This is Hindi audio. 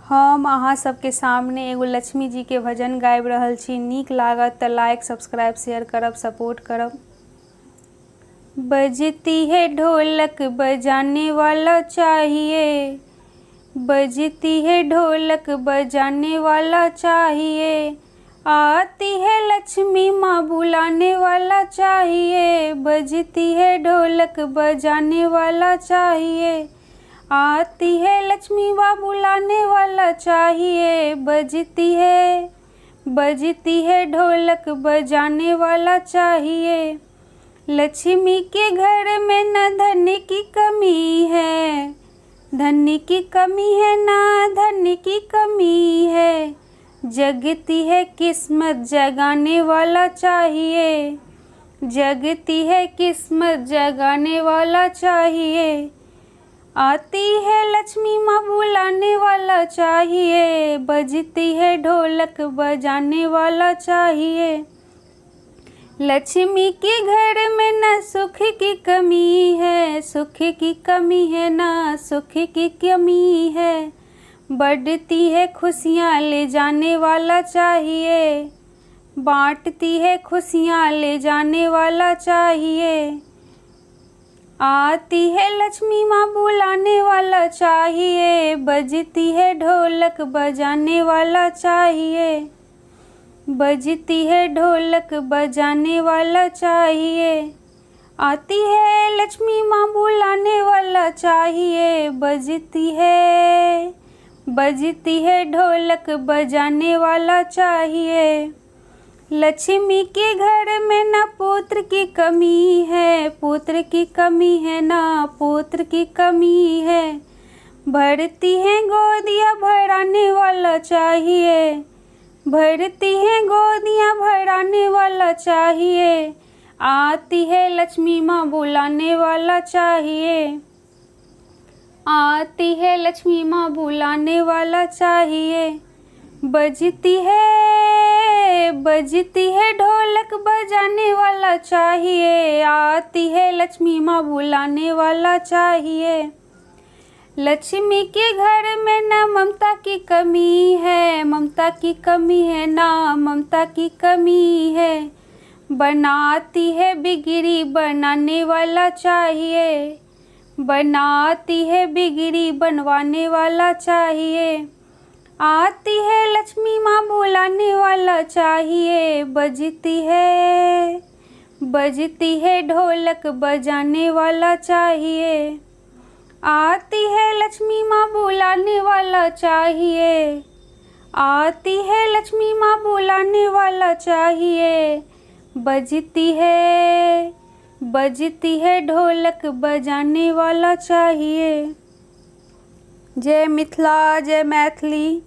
हम अहाँ सबके सामने एगो लक्ष्मी जी के भजन गाबि रहल छी। नीक लागत तऽ लाइक सब्सक्राइब शेयर करब, सपोर्ट करब। बजती है ढोलक बजाने वाला चाहिए, बजती है ढोलक बजाने वाला चाहिए, आती है लक्ष्मी माँ बुलाने वाला चाहिए। बजती है ढोलक बजाने वाला चाहिए, आती है लक्ष्मी माँ बुलाने वाला चाहिए। बजती है ढोलक बजाने वाला चाहिए। लक्ष्मी के घर में न धन की कमी है, धन की कमी है ना धन की कमी है। जगती है किस्मत जगाने वाला चाहिए, जगती है किस्मत जगाने वाला चाहिए। आती है लक्ष्मी माँ बुलाने वाला चाहिए, बजती है ढोलक बजाने वाला चाहिए। लक्ष्मी के घर में न सुख की कमी है, सुख की कमी है ना सुख की कमी है। बढ़ती है खुशियाँ ले जाने वाला चाहिए, बांटती है खुशियाँ ले जाने वाला चाहिए। आती है लक्ष्मी माँ बुलाने वाला चाहिए, बजती है ढोलक बजाने वाला चाहिए, बजती है ढोलक बजाने वाला चाहिए। आती है लक्ष्मी माँ बुलाने वाला चाहिए, बजती है ढोलक बजाने वाला चाहिए। लक्ष्मी के घर में न पुत्र की कमी है, पुत्र की कमी है ना पुत्र की कमी है। भरती है गोदियाँ भराने वाला चाहिए, भरती है गोदियाँ भराने वाला चाहिए। आती है लक्ष्मी माँ बुलाने वाला चाहिए, आती है लक्ष्मी माँ बुलाने वाला चाहिए। बजती है ढोलक बजाने वाला चाहिए, आती है लक्ष्मी माँ बुलाने वाला चाहिए। लक्ष्मी के घर में न ममता की कमी है, ममता की कमी है ना ममता की कमी है। बनाती है बिगड़ी बनाने वाला चाहिए, बनाती है बिगड़ी बनवाने वाला चाहिए। आती है लक्ष्मी माँ बुलाने वाला चाहिए, बजती है ढोलक बजाने वाला चाहिए। आती है लक्ष्मी माँ बुलाने वाला चाहिए, आती है लक्ष्मी माँ बुलाने वाला चाहिए। बजती है ढोलक बजाने वाला चाहिए। जय मिथिला, जय मैथिली।